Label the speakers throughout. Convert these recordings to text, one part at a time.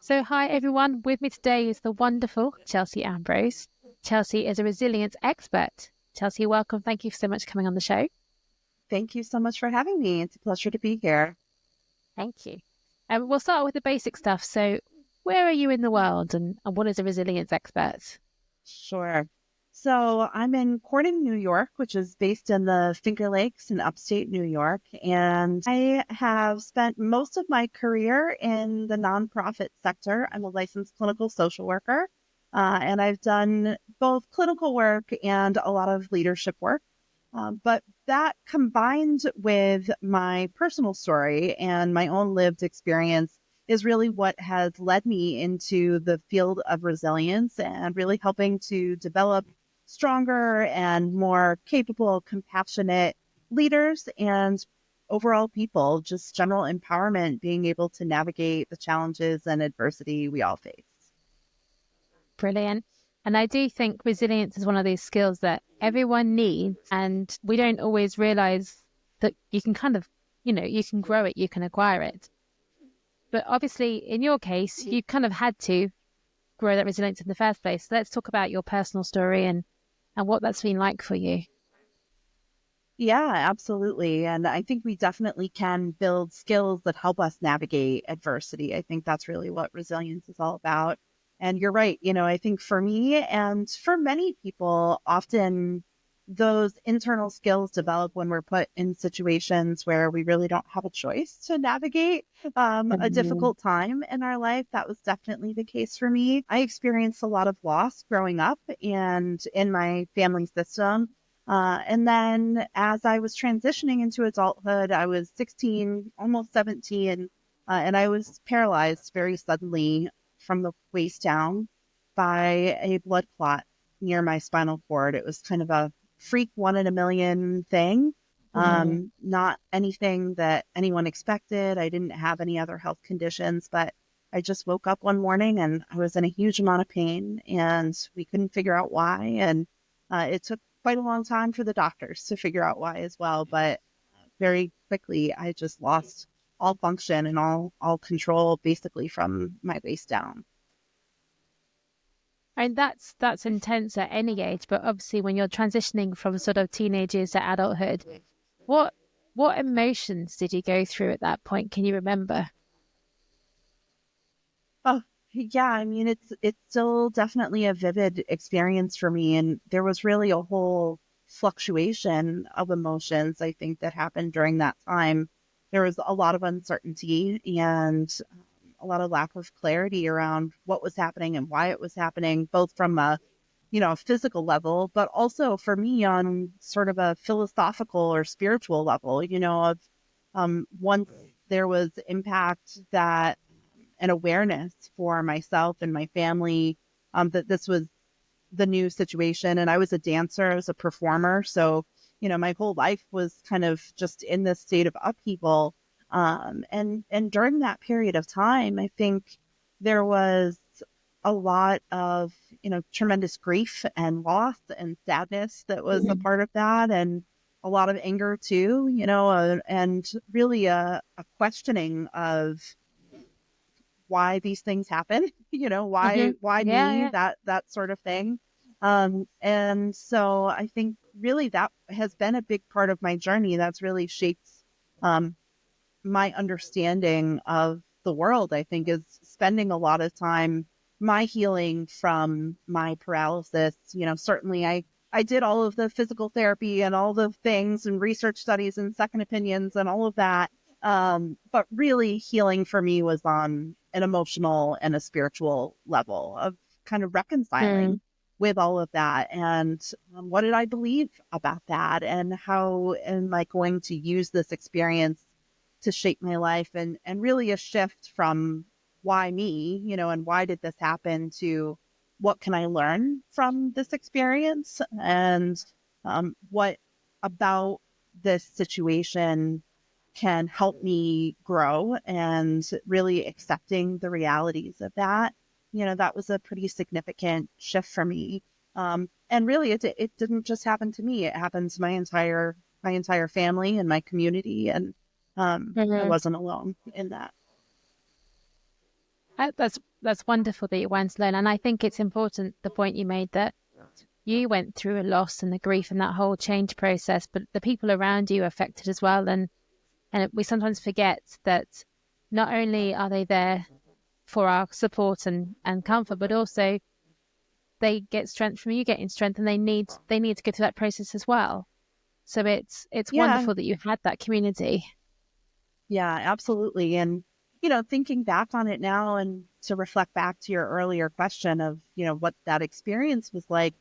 Speaker 1: So, hi everyone. With me today is the wonderful Chelsea Ambrose. Chelsea is a resilience expert. Chelsea, welcome. Thank you so much for coming on the show.
Speaker 2: Thank you so much for having me. It's a pleasure to be here.
Speaker 1: Thank you. We'll start with the basic stuff. So, where are you in the world and what is a resilience expert?
Speaker 2: Sure. So I'm in Corning, New York, which is based in the Finger Lakes in upstate New York. And I have spent most of my career in the nonprofit sector. I'm a licensed clinical social worker, and I've done both clinical work and a lot of leadership work. But that combined with my personal story and my own lived experience is really what has led me into the field of resilience and really helping to develop stronger and more capable, compassionate leaders and overall people, just general empowerment, being able to navigate the challenges and adversity we all face.
Speaker 1: Brilliant. And I do think resilience is one of those skills that everyone needs. And we don't always realize that you can you can grow it, you can acquire it. But obviously, in your case, you kind of had to grow that resilience in the first place. So let's talk about your personal story and what that's been like for you.
Speaker 2: Yeah, absolutely. And I think we definitely can build skills that help us navigate adversity. I think that's really what resilience is all about. And you're right. I think for me and for many people, often those internal skills develop when we're put in situations where we really don't have a choice to navigate a
Speaker 1: Mhm.
Speaker 2: difficult time in our life. That was definitely the case for me. I experienced a lot of loss growing up and in my family system. And then as I was transitioning into adulthood, I was 16, almost 17, and I was paralyzed very suddenly from the waist down by a blood clot near my spinal cord. It was kind of a freak one in a million thing.
Speaker 1: Mhm.
Speaker 2: Not anything that anyone expected. I didn't have any other health conditions, but I just woke up one morning and I was in a huge amount of pain and we couldn't figure out why. And it took quite a long time for the doctors to figure out why as well. But very quickly, I just lost all function and all control basically from my waist down.
Speaker 1: And that's intense at any age, but obviously when you're transitioning from sort of teenage years to adulthood, what what emotions did you go through at that point? Can you remember?
Speaker 2: Oh, yeah. I mean, it's still definitely a vivid experience for me, and there was really a whole fluctuation of emotions. I think that happened during that time. There was a lot of uncertainty and a lot of lack of clarity around what was happening and why it was happening, both from a physical level, but also for me on sort of a philosophical or spiritual level. Of once there was impact that an awareness for myself and my family that this was the new situation. And I was a dancer, I was a performer. So, my whole life was kind of just in this state of upheaval. And during that period of time, I think there was a lot of, tremendous grief and loss and sadness that was a
Speaker 1: Mhm.
Speaker 2: part of that. And a lot of anger too, and really a questioning of why these things happen,
Speaker 1: Mhm.
Speaker 2: why
Speaker 1: Yeah,
Speaker 2: me,
Speaker 1: yeah.
Speaker 2: that sort of thing. And so I think really that has been a big part of my journey. That's really shaped um, my understanding of the world, I think, is spending a lot of time my healing from my paralysis. Certainly I did all of the physical therapy and all the things and research studies and second opinions and all of that. But really healing for me was on an emotional and a spiritual level of kind of
Speaker 1: Mm.
Speaker 2: reconciling with all of that. And what did I believe about that? And how am I going to use this experience to shape my life and really a shift from why me, and why did this happen to what can I learn from this experience and what about this situation can help me grow and really accepting the realities of that. That was a pretty significant shift for me. And really it didn't just happen to me. It happened to my entire family and my community. And I
Speaker 1: Mhm.
Speaker 2: wasn't alone in that.
Speaker 1: That's wonderful that you went to learn. And I think it's important, the point you made, that you went through a loss and the grief and that whole change process, but the people around you are affected as well. And we sometimes forget that not only are they there for our support and comfort, but also they get strength from you getting strength, and they need to go through that process as well. So it's
Speaker 2: Yeah,
Speaker 1: wonderful that you've had that community.
Speaker 2: yeah, absolutely. And, thinking back on it now and to reflect back to your earlier question of, what that experience was like,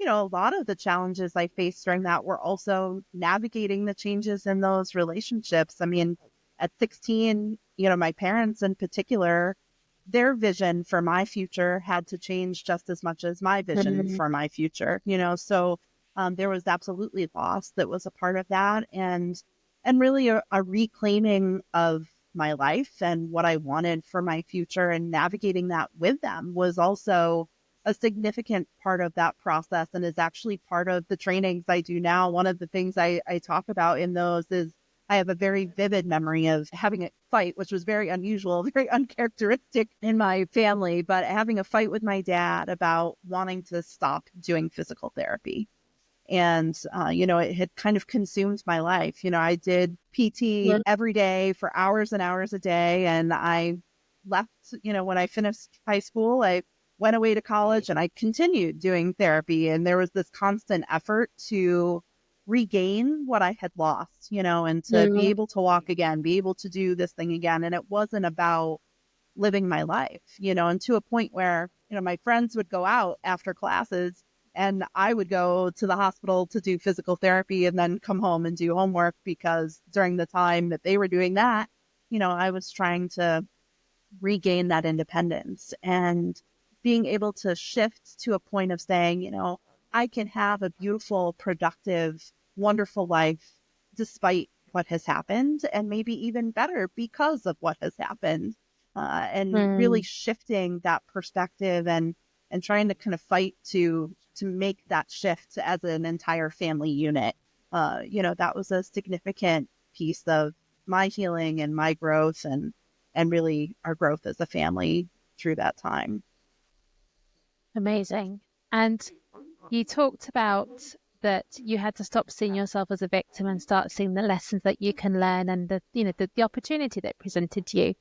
Speaker 2: a lot of the challenges I faced during that were also navigating the changes in those relationships. I mean, at 16, my parents in particular, their vision for my future had to change just as much as my vision
Speaker 1: Mm.
Speaker 2: for my future, so there was absolutely loss that was a part of that. And really a reclaiming of my life and what I wanted for my future, and navigating that with them was also a significant part of that process, and is actually part of the trainings I do now. One of the things I talk about in those is I have a very vivid memory of having a fight, which was very unusual, very uncharacteristic in my family, but having a fight with my dad about wanting to stop doing physical therapy. And, it had kind of consumed my life. I did PT
Speaker 1: Yeah.
Speaker 2: every day for hours and hours a day. And I left, when I finished high school, I went away to college and I continued doing therapy. And there was this constant effort to regain what I had lost, and to be
Speaker 1: Mm.
Speaker 2: able to walk again, be able to do this thing again. And it wasn't about living my life, and to a point where, my friends would go out after classes and I would go to the hospital to do physical therapy and then come home and do homework, because during the time that they were doing that, I was trying to regain that independence and being able to shift to a point of saying, I can have a beautiful, productive, wonderful life despite what has happened, and maybe even better because of what has happened. And really
Speaker 1: Mm.
Speaker 2: shifting that perspective, and trying to kind of fight to make that shift as an entire family unit. That was a significant piece of my healing and my growth, and really our growth as a family through that time.
Speaker 1: Amazing. And you talked about that you had to stop seeing yourself as a victim and start seeing the lessons that you can learn, and the opportunity that presented to you.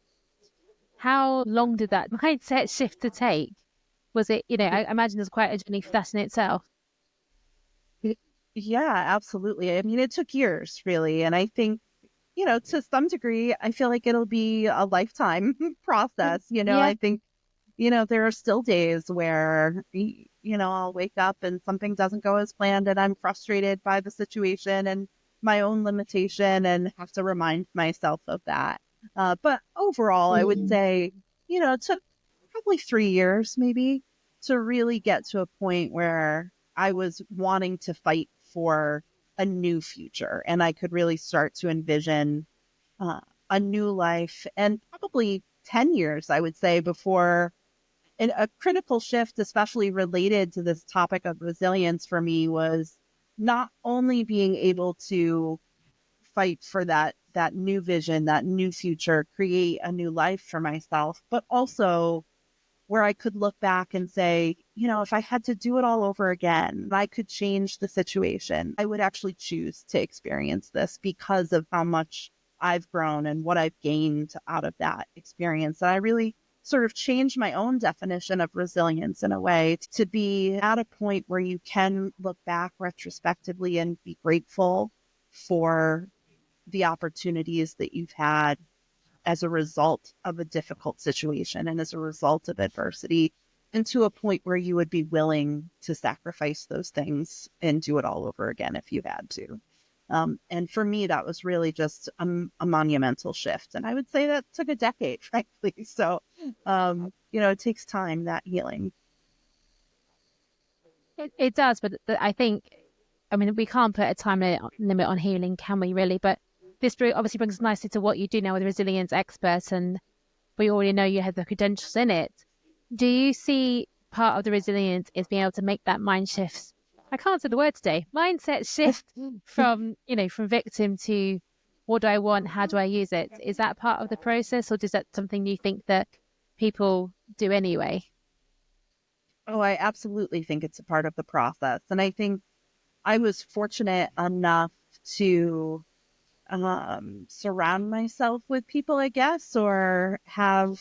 Speaker 1: How long did that mindset shift to take? Was it, I imagine there's quite a journey for that in itself.
Speaker 2: Yeah, absolutely. I mean, it took years, really. And I think, to some degree, I feel like it'll be a lifetime process.
Speaker 1: Yeah.
Speaker 2: I think, there are still days where, I'll wake up and something doesn't go as planned, and I'm frustrated by the situation and my own limitation, and have to remind myself of that. But overall, I would
Speaker 1: Mm.
Speaker 2: say, it took probably 3 years maybe to really get to a point where I was wanting to fight for a new future, and I could really start to envision uh, a new life. And probably 10 years, I would say, before. And a critical shift, especially related to this topic of resilience for me, was not only being able to fight for that new vision, that new future, create a new life for myself, but also where I could look back and say, if I had to do it all over again, I could change the situation. I would actually choose to experience this because of how much I've grown and what I've gained out of that experience. And I really sort of changed my own definition of resilience in a way to be at a point where you can look back retrospectively and be grateful for the opportunities that you've had as a result of a difficult situation and as a result of adversity, and to a point where you would be willing to sacrifice those things and do it all over again if you had to. And for me, that was really just a monumental shift. And I would say that took a decade, frankly. So, it takes time, that healing.
Speaker 1: It does, but I think, I mean, we can't put a time limit on healing, can we really? But this obviously brings us nicely to what you do now with resilience experts, and we already know you have the credentials in it. Do you see part of the resilience is being able to make that mind shift? I can't say the word today. Mindset shift from, from victim to what do I want? How do I use it? Is that part of the process, or is that something you think that people do anyway.
Speaker 2: Oh, I absolutely think it's a part of the process. And I think I was fortunate enough to surround myself with people, I guess, or have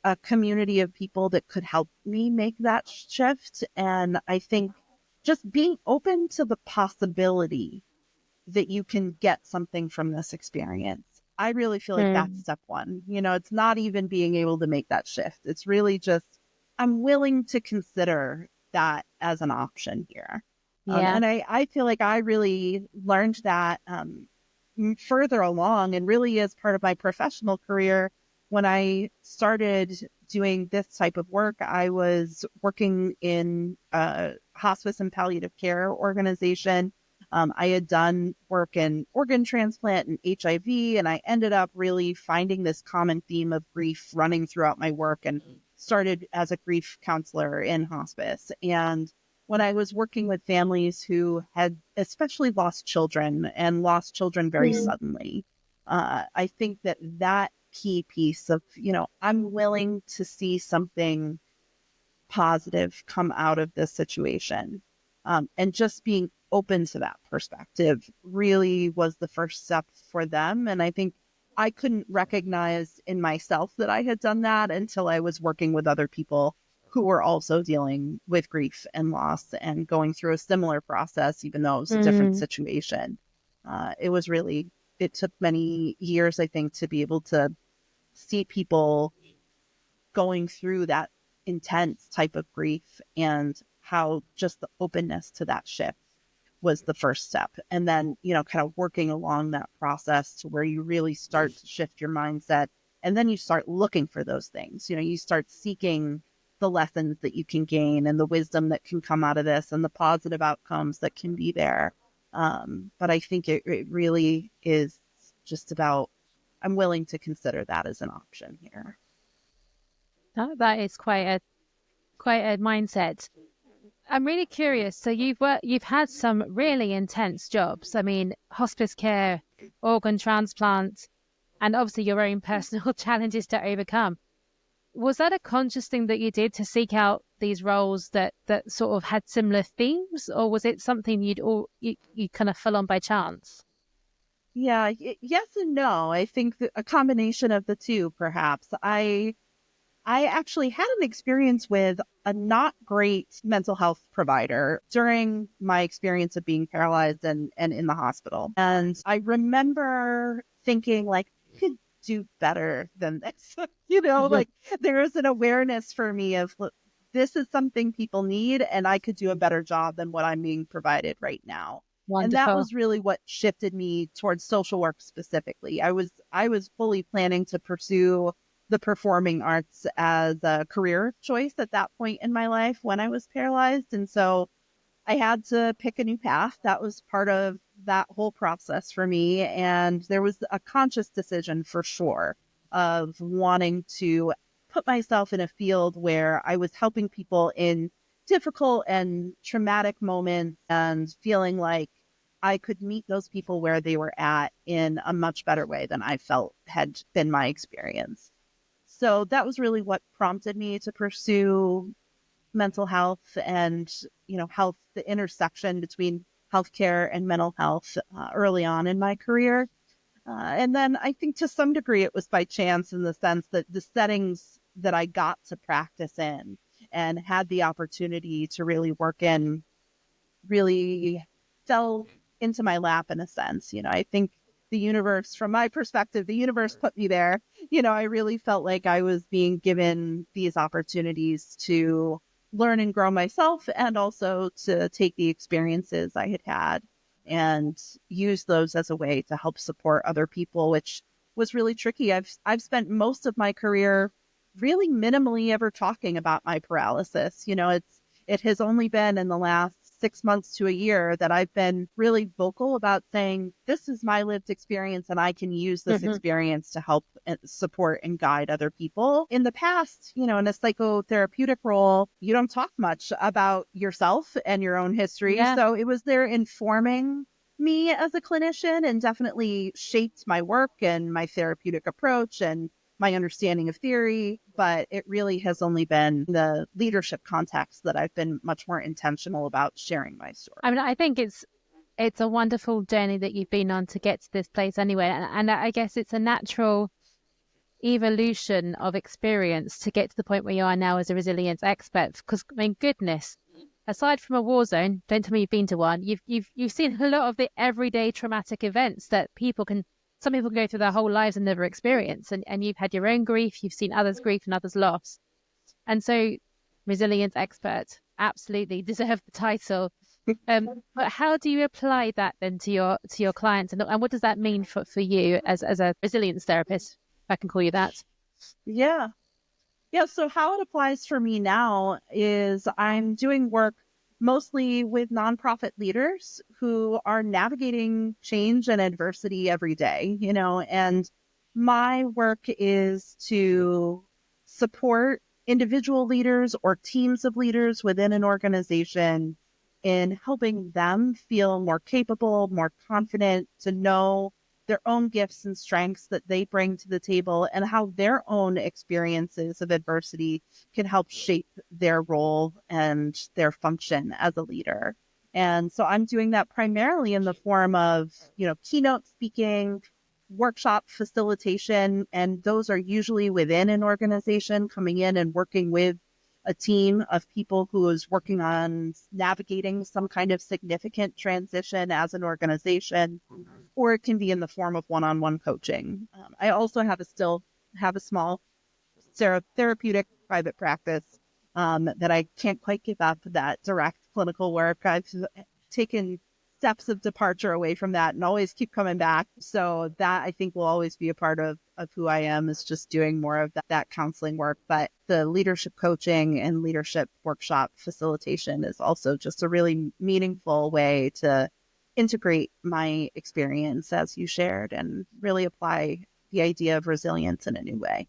Speaker 2: a community of people that could help me make that shift. And I think just being open to the possibility that you can get something from this experience. I really feel like that's
Speaker 1: Mm.
Speaker 2: step one. It's not even being able to make that shift. It's really just, I'm willing to consider that as an option here.
Speaker 1: Yeah.
Speaker 2: And I feel like I really learned that further along and really as part of my professional career. When I started doing this type of work, I was working in a hospice and palliative care organization. I had done work in organ transplant and HIV, and I ended up really finding this common theme of grief running throughout my work and started as a grief counselor in hospice. And when I was working with families who had especially lost children and lost children very
Speaker 1: Mm.
Speaker 2: suddenly, I think that key piece of, I'm willing to see something positive come out of this situation. And just being open to that perspective really was the first step for them. And I think I couldn't recognize in myself that I had done that until I was working with other people who were also dealing with grief and loss and going through a similar process, even though it was a different
Speaker 1: Mm.
Speaker 2: situation. It took many years, I think, to be able to see people going through that intense type of grief and how just the openness to that shift was the first step. And then, kind of working along that process to where you really start to shift your mindset. And then you start looking for those things. You start seeking the lessons that you can gain and the wisdom that can come out of this and the positive outcomes that can be there. But I think it really is just about, I'm willing to consider that as an option here.
Speaker 1: That is quite a mindset. I'm really curious. So you've had some really intense jobs. I mean, hospice care, organ transplant, and obviously your own personal challenges to overcome. Was that a conscious thing that you did to seek out these roles that sort of had similar themes, or was it something you kind of fell on by chance?
Speaker 2: Yeah, yes and no. I think that a combination of the two, perhaps. I actually had an experience with a not great mental health provider during my experience of being paralyzed and in the hospital. And I remember thinking like, I could do better than this. Like there is an awareness for me of, look, this is something people need and I could do a better job than what I'm being provided right now. And that
Speaker 1: Wonderful.
Speaker 2: was really what shifted me towards social work specifically. I was fully planning to pursue the performing arts as a career choice at that point in my life when I was paralyzed. And so I had to pick a new path. That was part of that whole process for me. And there was a conscious decision for sure of wanting to put myself in a field where I was helping people in difficult and traumatic moments and feeling like I could meet those people where they were at in a much better way than I felt had been my experience. So that was really what prompted me to pursue mental health and, health, the intersection between healthcare and mental health early on in my career. And then I think to some degree it was by chance in the sense that the settings that I got to practice in and had the opportunity to really work in really fell into my lap in a sense. I think the universe, from my perspective, the universe put me there. I really felt like I was being given these opportunities to learn and grow myself and also to take the experiences I had had and use those as a way to help support other people, which was really tricky. I've spent most of my career really minimally ever talking about my paralysis. It has only been in the last 6 months to a year that I've been really vocal about saying, this is my lived experience and I can use this
Speaker 1: Hmm.
Speaker 2: experience to help and support and guide other people. In the past, in a psychotherapeutic role, you don't talk much about yourself and your own history.
Speaker 1: Yeah.
Speaker 2: So it was there informing me as a clinician and definitely shaped my work and my therapeutic approach and my understanding of theory, but it really has only been the leadership context that I've been much more intentional about sharing my story.
Speaker 1: I mean, I think it's a wonderful journey that you've been on to get to this place anyway. And I guess it's a natural evolution of experience to get to the point where you are now as a resilience expert. Because, I mean, goodness, aside from a war zone, don't tell me you've been to one, you've seen a lot of the everyday traumatic events that some people can go through their whole lives and never experience. And you've had your own grief, you've seen others' grief and others' loss. And so, resilience expert, absolutely deserve the title. But how do you apply that then to your clients, and what does that mean for you as a resilience therapist, if I can call you that?
Speaker 2: Yeah. Yeah. So, how it applies for me now is I'm doing work mostly with nonprofit leaders who are navigating change and adversity every day, and my work is to support individual leaders or teams of leaders within an organization in helping them feel more capable, more confident, to know their own gifts and strengths that they bring to the table, and how their own experiences of adversity can help shape their role and their function as a leader. And so I'm doing that primarily in the form of, keynote speaking, workshop facilitation, and those are usually within an organization, coming in and working with a team of people who is working on navigating some kind of significant transition as an organization, or it can be in the form of one-on-one coaching. I also still have a small therapeutic private practice that I can't quite give up that direct clinical work. I've taken steps of departure away from that and always keep coming back. So that, I think, will always be a part of who I am, is just doing more of that counseling work. But the leadership coaching and leadership workshop facilitation is also just a really meaningful way to integrate my experience as you shared and really apply the idea of resilience in a new way.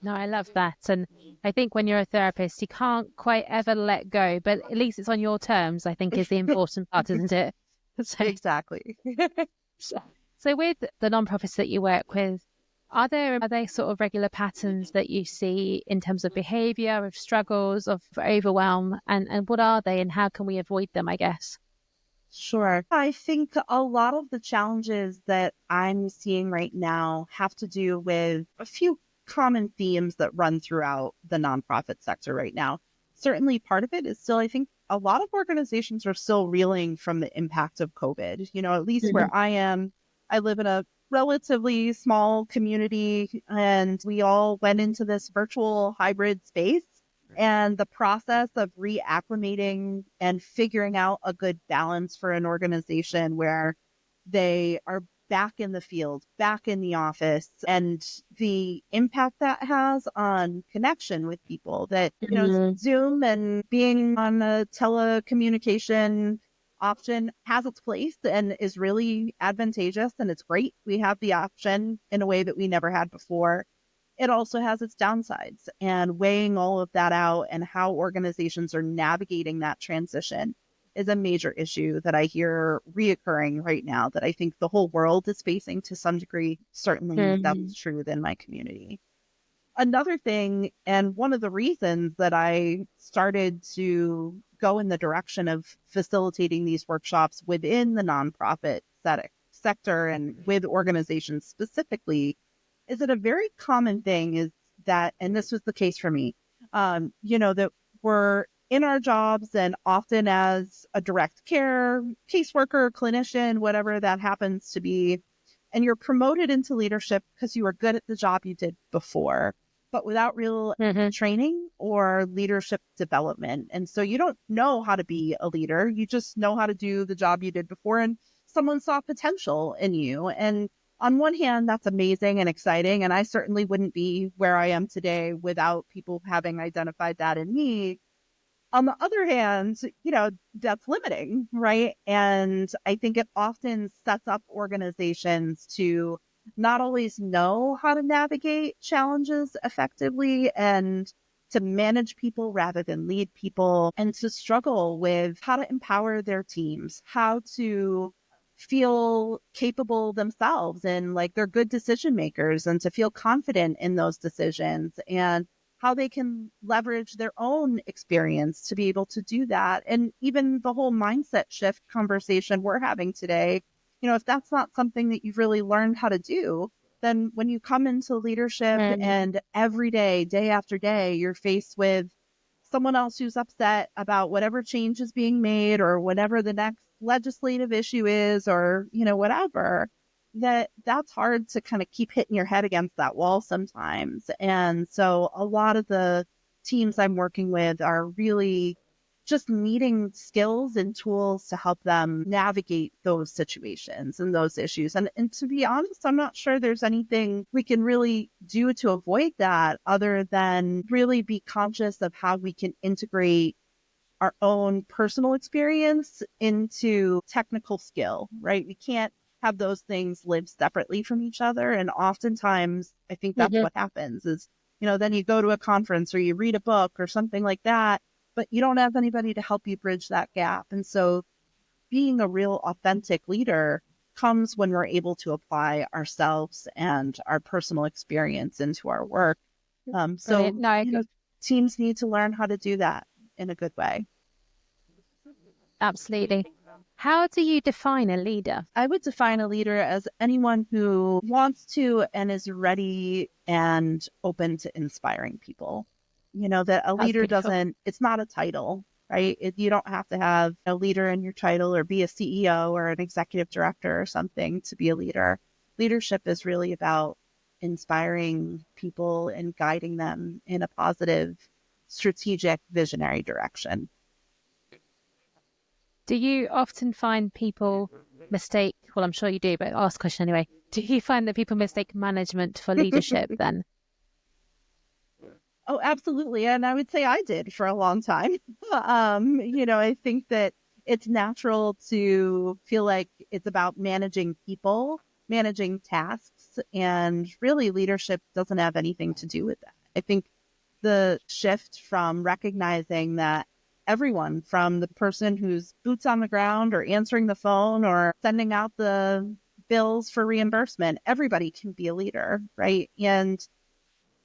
Speaker 1: No, I love that. And I think when you're a therapist, you can't quite ever let go, but at least it's on your terms, I think, is the important part, isn't it? So,
Speaker 2: Exactly.
Speaker 1: so with the nonprofits that you work with, are there sort of regular patterns that you see in terms of behavior, of struggles, of overwhelm, and what are they and how can we avoid them, I guess?
Speaker 2: Sure. I think a lot of the challenges that I'm seeing right now have to do with a few common themes that run throughout the nonprofit sector right now. Certainly part of it is still, I think a lot of organizations are still reeling from the impact of COVID. At least where I am, I live in a relatively small community, and we all went into this virtual hybrid space. And the process of reacclimating and figuring out a good balance for an organization where they are back in the field, back in the office, and the impact that has on connection with people, that, Zoom and being on a telecommunication option has its place and is really advantageous, and it's great. We have the option in a way that we never had before. It also has its downsides, and weighing all of that out and how organizations are navigating that transition is a major issue that I hear reoccurring right now, that I think the whole world is facing to some degree. Certainly that's true within my community. Another thing, and one of the reasons that I started to go in the direction of facilitating these workshops within the nonprofit sector and with organizations specifically, is that a very common thing is that, and this was the case for me, that we're in our jobs, and often as a direct care caseworker, clinician, whatever that happens to be, and you're promoted into leadership because you were good at the job you did before, but without real training or leadership development. And so you don't know how to be a leader. You just know how to do the job you did before, and someone saw potential in you. And on one hand, that's amazing and exciting. And I certainly wouldn't be where I am today without people having identified that in me. On the other hand, that's limiting, right? And I think it often sets up organizations to not always know how to navigate challenges effectively, and to manage people rather than lead people, and to struggle with how to empower their teams, how to feel capable themselves and like they're good decision makers and to feel confident in those decisions and how they can leverage their own experience to be able to do that. And even the whole mindset shift conversation we're having today, if that's not something that you've really learned how to do, then when you come into leadership and every day, day after day, you're faced with someone else who's upset about whatever change is being made or whatever the next legislative issue is or, whatever, that's hard to kind of keep hitting your head against that wall sometimes. And so a lot of the teams I'm working with are really just needing skills and tools to help them navigate those situations and those issues. And to be honest, I'm not sure there's anything we can really do to avoid that other than really be conscious of how we can integrate our own personal experience into technical skill, right? We can't have those things live separately from each other. And oftentimes, I think that's what happens is, then you go to a conference or you read a book or something like that, but you don't have anybody to help you bridge that gap. And so being a real authentic leader comes when we're able to apply ourselves and our personal experience into our work. So,
Speaker 1: No,
Speaker 2: teams need to learn how to do that in a good way.
Speaker 1: absolutely. How do you define a leader?
Speaker 2: I would define a leader as anyone who wants to and is ready and open to inspiring people. That a
Speaker 1: That's
Speaker 2: leader
Speaker 1: beautiful.
Speaker 2: it's not a title, right? You don't have to have a leader in your title or be a CEO or an executive director or something to be a leader. Leadership is really about inspiring people and guiding them in a positive, strategic, visionary direction.
Speaker 1: Do you often find people mistake, well, I'm sure you do, but I'll ask a question anyway. Do you find that people mistake management for leadership then?
Speaker 2: Oh, absolutely. And I would say I did for a long time. I think that it's natural to feel like it's about managing people, managing tasks, and really leadership doesn't have anything to do with that. I think the shift from recognizing that everyone, from the person who's boots on the ground or answering the phone or sending out the bills for reimbursement, everybody can be a leader, right? And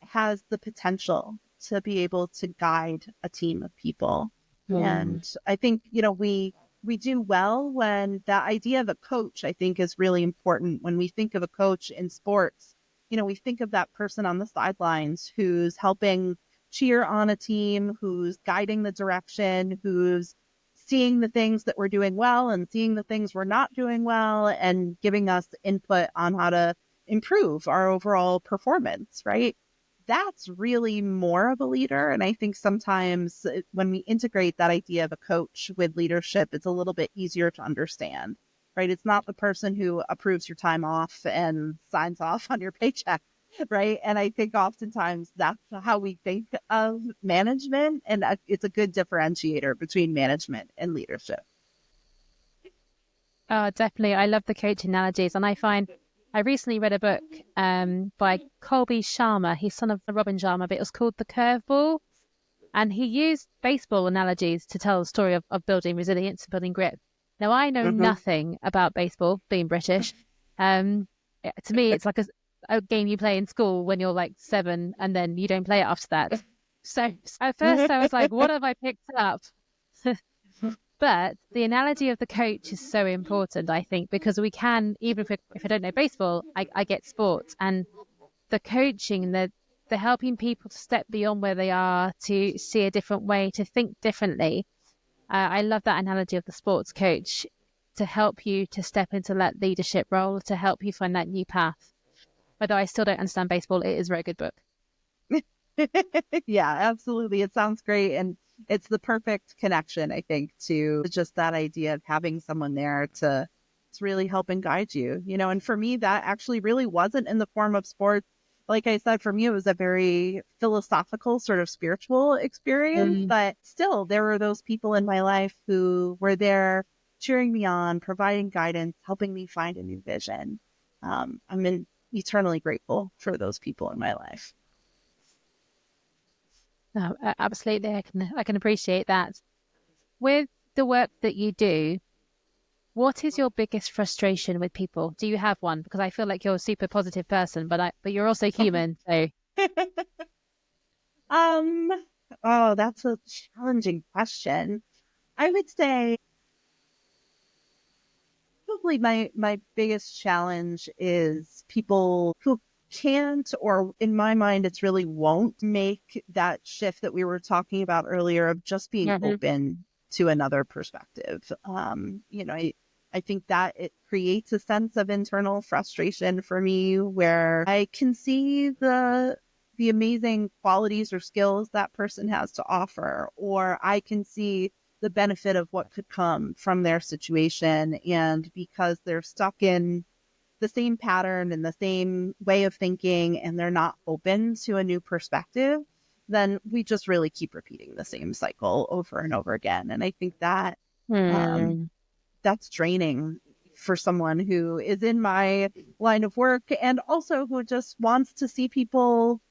Speaker 2: has the potential to be able to guide a team of people. And I think, we do well when the idea of a coach, I think, is really important. When we think of a coach in sports, we think of that person on the sidelines who's helping cheer on a team, who's guiding the direction, who's seeing the things that we're doing well and seeing the things we're not doing well and giving us input on how to improve our overall performance, right? That's really more of a leader. And I think sometimes when we integrate that idea of a coach with leadership, it's a little bit easier to understand, right? It's not the person who approves your time off and signs off on your paycheck, right? And I think oftentimes that's how we think of management. And it's a good differentiator between management and leadership.
Speaker 1: Definitely. I love the coach analogies. And I find I recently read a book by Colby Sharma. He's son of Robin Sharma, but it was called The Curveball. And he used baseball analogies to tell the story of building resilience and building grit. Now, I know
Speaker 2: Mm-hmm.
Speaker 1: nothing about baseball, being British. Um, to me, it's like a game you play in school when you're like 7 and then you don't play it after that. So at first I was like, what have I picked up? But the analogy of the coach is so important, I think, because we can, even if I don't know baseball, I get sports and the coaching and the helping people to step beyond where they are, to see a different way, to think differently. I love that analogy of the sports coach to help you to step into that leadership role, to help you find that new path. Although I still don't understand baseball, it is a very good book.
Speaker 2: Yeah, absolutely. It sounds great. And it's the perfect connection, I think, to just that idea of having someone there to really help and guide you, and for me, that actually really wasn't in the form of sports. Like I said, for me, it was a very philosophical, sort of spiritual experience, but still, there were those people in my life who were there cheering me on, providing guidance, helping me find a new vision. Eternally grateful for those people in my life.
Speaker 1: No, absolutely, I can appreciate that. With the work that you do, What is your biggest frustration with people? Do you have one? Because I feel like you're a super positive person, but you're also human. So
Speaker 2: Um, oh, that's a challenging question. I would say probably my biggest challenge is people who can't, or in my mind, it's really won't make that shift that we were talking about earlier of just being
Speaker 1: Mhm.
Speaker 2: open to another perspective. I think that it creates a sense of internal frustration for me where I can see the amazing qualities or skills that person has to offer, or I can see the benefit of what could come from their situation. And because they're stuck in the same pattern and the same way of thinking and they're not open to a new perspective, then we just really keep repeating the same cycle over and over again. And I think that um,
Speaker 1: Hmm.
Speaker 2: that's draining for someone who is in my line of work and also who just wants to see people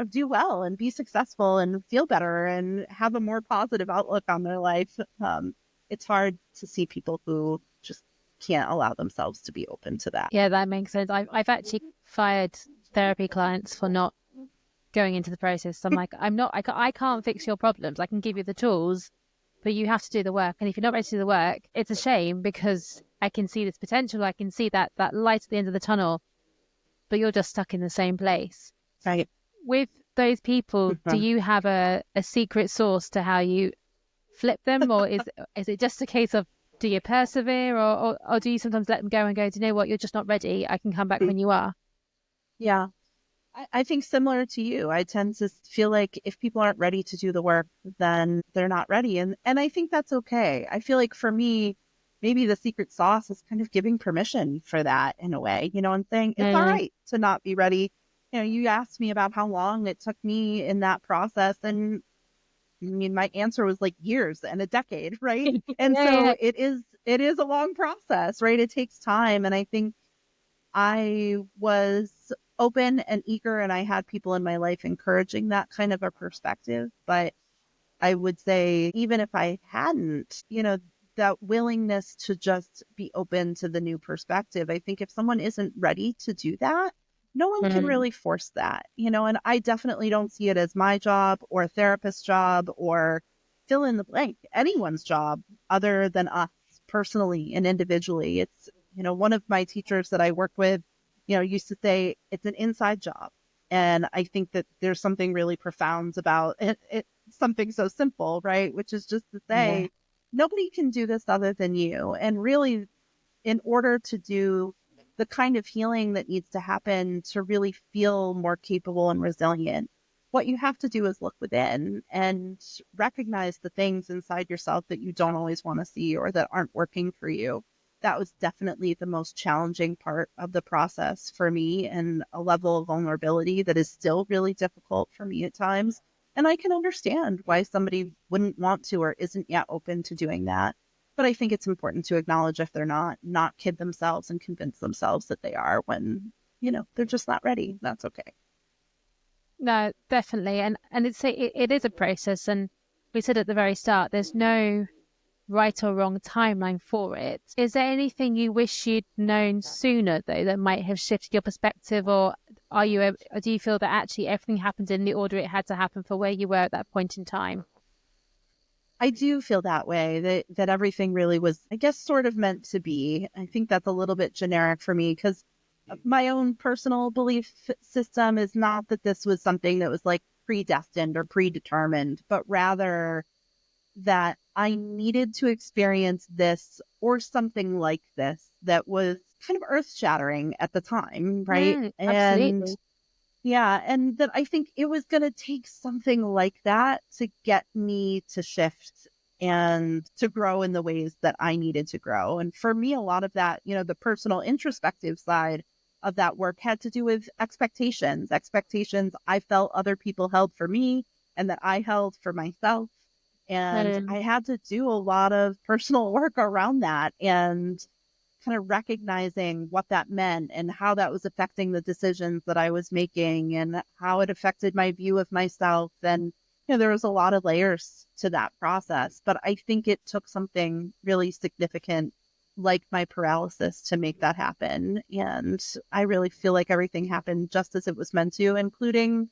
Speaker 2: do well and be successful and feel better and have a more positive outlook on their life. It's hard to see people who just can't allow themselves to be open to that.
Speaker 1: Yeah, that makes sense. I've actually fired therapy clients for not going into the process. I'm like, I'm not, I can't fix your problems. I can give you the tools, but you have to do the work. And if you're not ready to do the work, it's a shame because I can see this potential. I can see that light at the end of the tunnel, but you're just stuck in the same place.
Speaker 2: Right.
Speaker 1: With those people, do
Speaker 2: Mhm.
Speaker 1: you have a secret sauce to how you flip them, or is it just a case of do you persevere, or do you sometimes let them go and go, do you know what, you're just not ready. I can come back when you are.
Speaker 2: Yeah. I think similar to you, I tend to feel like if people aren't ready to do the work, then they're not ready. And I think that's okay. I feel like for me, maybe the secret sauce is kind of giving permission for that in a way, and saying it's all
Speaker 1: Mm.
Speaker 2: right to not be ready. You asked me about how long it took me in that process. And I mean, my answer was like years and a decade, right? And
Speaker 1: Yeah,
Speaker 2: so it is a long process, right? It takes time. And I think I was open and eager, and I had people in my life encouraging that kind of a perspective. But I would say, even if I hadn't, that willingness to just be open to the new perspective, I think if someone isn't ready to do that, no one can
Speaker 1: mm,
Speaker 2: really force that, and I definitely don't see it as my job or a therapist's job or fill in the blank, anyone's job other than us personally and individually. It's, one of my teachers that I work with, used to say it's an inside job. And I think that there's something really profound about it, something so simple, right? Which is just to
Speaker 1: yeah.
Speaker 2: say, nobody can do this other than you. And really, in order to do the kind of healing that needs to happen to really feel more capable and resilient, what you have to do is look within and recognize the things inside yourself that you don't always want to see or that aren't working for you. That was definitely the most challenging part of the process for me, and a level of vulnerability that is still really difficult for me at times. And I can understand why somebody wouldn't want to or isn't yet open to doing that. But I think it's important to acknowledge if they're not kid themselves and convince themselves that they are when, they're just not ready. That's okay.
Speaker 1: No, definitely. And it is a process. And we said at the very start, there's no right or wrong timeline for it. Is there anything you wish you'd known sooner, though, that might have shifted your perspective, or or do you feel that actually everything happened in the order it had to happen for where you were at that point in time?
Speaker 2: I do feel that way, that everything really was, I guess, sort of meant to be. I think that's a little bit generic for me because my own personal belief system is not that this was something that was like predestined or predetermined, but rather that I needed to experience this or something like this that was kind of earth shattering at the time, right?
Speaker 1: Mm,
Speaker 2: And
Speaker 1: absolutely.
Speaker 2: yeah, and that I think it was going to take something like that to get me to shift and to grow in the ways that I needed to grow. And for me, a lot of that, the personal introspective side of that work had to do with expectations I felt other people held for me and that I held for myself. And
Speaker 1: Um,
Speaker 2: I had to do a lot of personal work around that and kind of recognizing what that meant and how that was affecting the decisions that I was making and how it affected my view of myself. And, there was a lot of layers to that process, but I think it took something really significant like my paralysis to make that happen. And I really feel like everything happened just as it was meant to, including,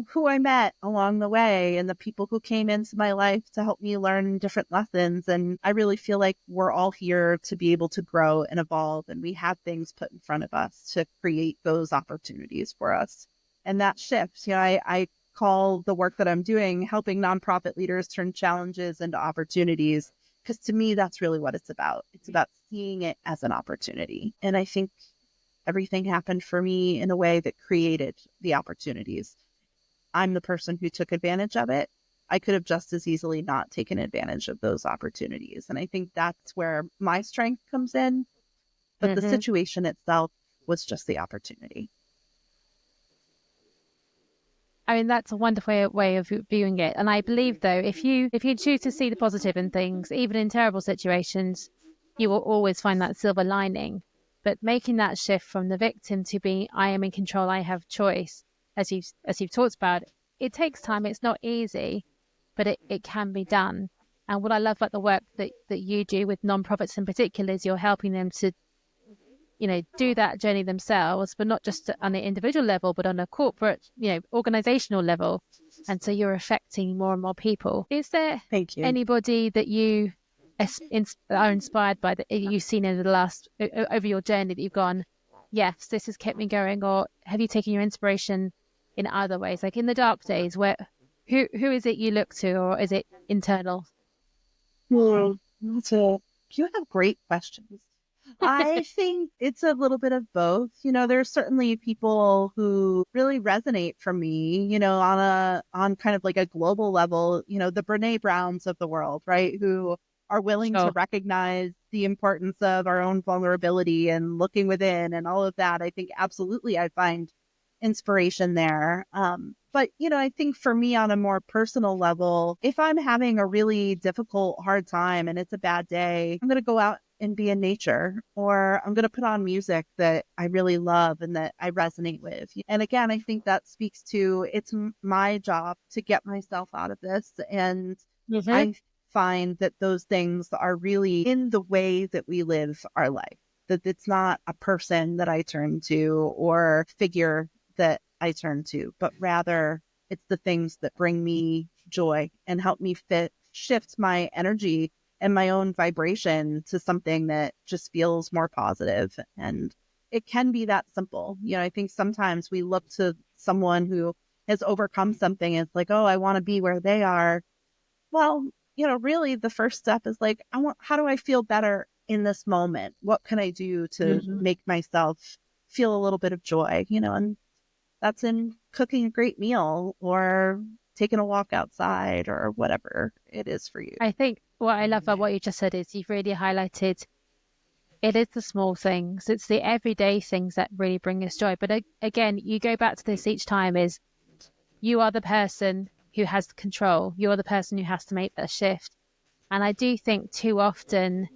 Speaker 2: who I met along the way and the people who came into my life to help me learn different lessons. And I really feel like we're all here to be able to grow and evolve. And we have things put in front of us to create those opportunities for us. And that shift, I call the work that I'm doing helping nonprofit leaders turn challenges into opportunities. Because to me, that's really what it's about. It's about seeing it as an opportunity. And I think everything happened for me in a way that created the opportunities. I'm the person who took advantage of it. I could have just as easily not taken advantage of those opportunities. And I think that's where my strength comes in. But the
Speaker 1: Hmm.
Speaker 2: situation itself was just the opportunity.
Speaker 1: I mean, that's a wonderful way of viewing it. And I believe, though, if you choose to see the positive in things, even in terrible situations, you will always find that silver lining. But making that shift from the victim to being, I am in control, I have choice, as you've talked about, it takes time. It's not easy, but it can be done. And what I love about the work that you do with nonprofits in particular is you're helping them to do that journey themselves, but not just on an individual level, but on a corporate, organizational level. And so you're affecting more and more people. Is there
Speaker 2: Thank you.
Speaker 1: anybody that you are inspired by that you've seen in the last, over your journey that you've gone, yes, this has kept me going? Or have you taken your inspiration in other ways, like in the dark days who is it you look to, or is it internal?
Speaker 2: Hmm. You have great questions. I think it's a little bit of both. There's certainly people who really resonate from me, on kind of like a global level, the Brene Browns of the world, right? Who are willing to
Speaker 1: Sure.
Speaker 2: recognize the importance of our own vulnerability and looking within and all of that. I think absolutely I find inspiration there. But, I think for me on a more personal level, if I'm having a really difficult, hard time and it's a bad day, I'm going to go out and be in nature, or I'm going to put on music that I really love and that I resonate with. And again, I think that speaks to it's my job to get myself out of this. And
Speaker 1: Hmm.
Speaker 2: I find that those things are really in the way that we live our life, that it's not a person that I turn to or figure that I turn to, but rather it's the things that bring me joy and help me shift my energy and my own vibration to something that just feels more positive. And it can be that simple. I think sometimes we look to someone who has overcome something and it's like, oh, I want to be where they are. Well, really the first step is like, how do I feel better in this moment? What can I do to
Speaker 1: Hmm.
Speaker 2: make myself feel a little bit of joy? And that's in cooking a great meal or taking a walk outside or whatever it is for you.
Speaker 1: I think what I love about what you just said is you've really highlighted it is the small things, it's the everyday things that really bring us joy. But again, you go back to this each time is you are the person who has the control. You're the person who has to make that shift. And I do think too often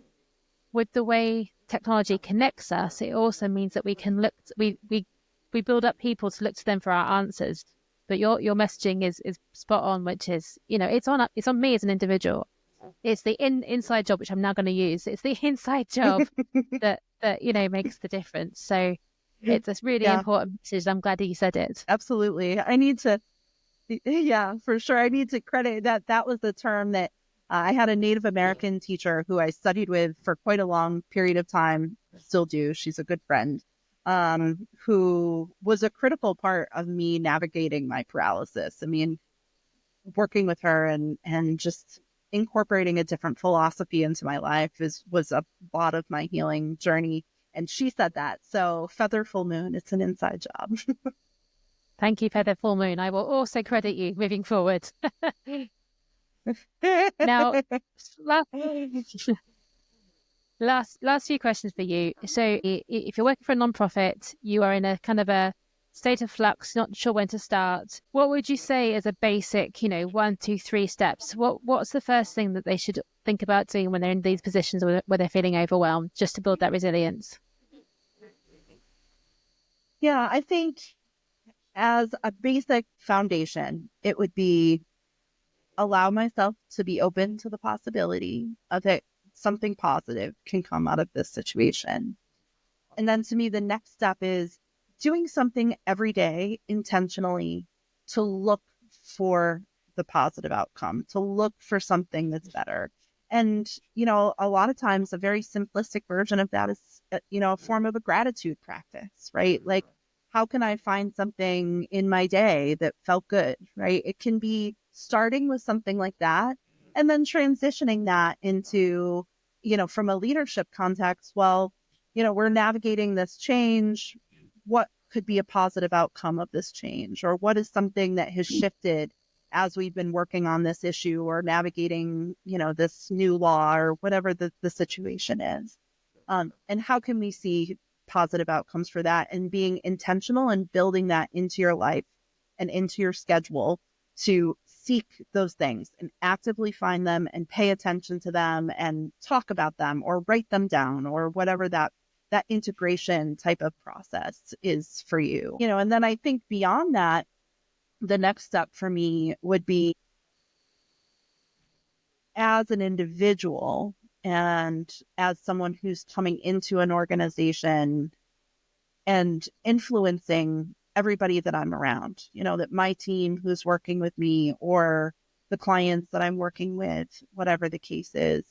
Speaker 1: with the way technology connects us, it also means that we can look, we build up people to look to them for our answers. But your messaging is spot on, which is, it's on me as an individual. It's the inside job, which I'm now going to use. It's the inside job that makes the difference. So it's a really
Speaker 2: Yeah,
Speaker 1: important message. I'm glad that you said it.
Speaker 2: absolutely. I need to, yeah, for sure. I need to credit that. That was the term that I had a Native American teacher who I studied with for quite a long period of time, still do. She's a good friend, who was a critical part of me navigating my paralysis. I mean, working with her and just incorporating a different philosophy into my life was a lot of my healing journey. And she said that. So feather full moon, it's an inside job.
Speaker 1: Thank you for the full moon. I will also credit you moving forward. Now, last, last few questions for you. So, if you're working for a nonprofit, you are in a kind of a state of flux, not sure when to start. What would you say as a basic, 1, 2, 3 steps? What's the first thing that they should think about doing when they're in these positions where they're feeling overwhelmed, just to build that resilience?
Speaker 2: Yeah, I think as a basic foundation, it would be allow myself to be open to the possibility of it something positive can come out of this situation. And then to me, the next step is doing something every day intentionally to look for the positive outcome, to look for something that's better. And, a lot of times a very simplistic version of that is, a form of a gratitude practice, right? Like, how can I find something in my day that felt good, right? It can be starting with something like that and then transitioning that into, from a leadership context. Well, we're navigating this change. What could be a positive outcome of this change? Or what is something that has shifted as we've been working on this issue or navigating, this new law or whatever the situation is? And how can we see positive outcomes for that, and being intentional and building that into your life and into your schedule to seek those things and actively find them and pay attention to them and talk about them or write them down or whatever that integration type of process is for you. And then I think beyond that, the next step for me would be, as an individual and as someone who's coming into an organization and influencing everybody that I'm around, that my team who's working with me or the clients that I'm working with, whatever the case is,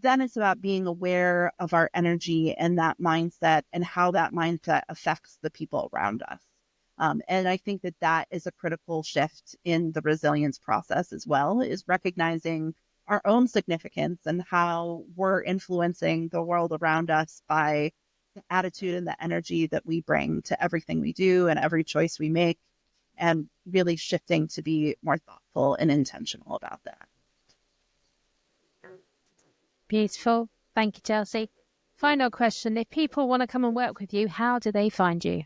Speaker 2: then it's about being aware of our energy and that mindset and how that mindset affects the people around us. And I think that is a critical shift in the resilience process as well, is recognizing our own significance and how we're influencing the world around us by the attitude and the energy that we bring to everything we do and every choice we make, and really shifting to be more thoughtful and intentional about that.
Speaker 1: Beautiful. Thank you, Chelsea. Final question. If people want to come and work with you, how do they find you?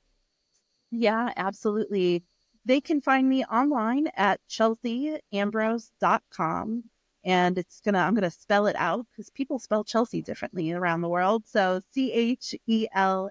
Speaker 2: Yeah, absolutely. They can find me online at chelseaambrose.com. And I'm going to spell it out because people spell Chelsea differently around the world. So CHELSEA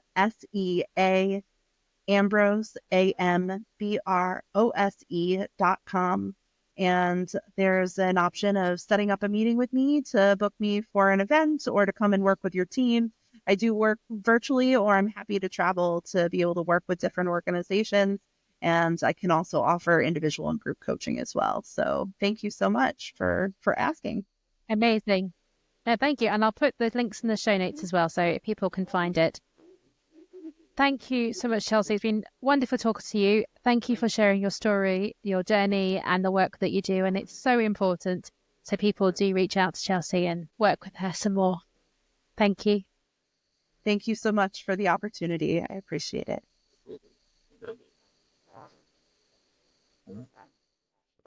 Speaker 2: Ambrose, AMBROSE.com. And there's an option of setting up a meeting with me to book me for an event or to come and work with your team. I do work virtually, or I'm happy to travel to be able to work with different organizations. And I can also offer individual and group coaching as well. So thank you so much for asking.
Speaker 1: Amazing. No, thank you. And I'll put the links in the show notes as well so people can find it. Thank you so much, Chelsea. It's been wonderful talking to you. Thank you for sharing your story, your journey, and the work that you do. And it's so important. So people do reach out to Chelsea and work with her some more. Thank you.
Speaker 2: Thank you so much for the opportunity. I appreciate it.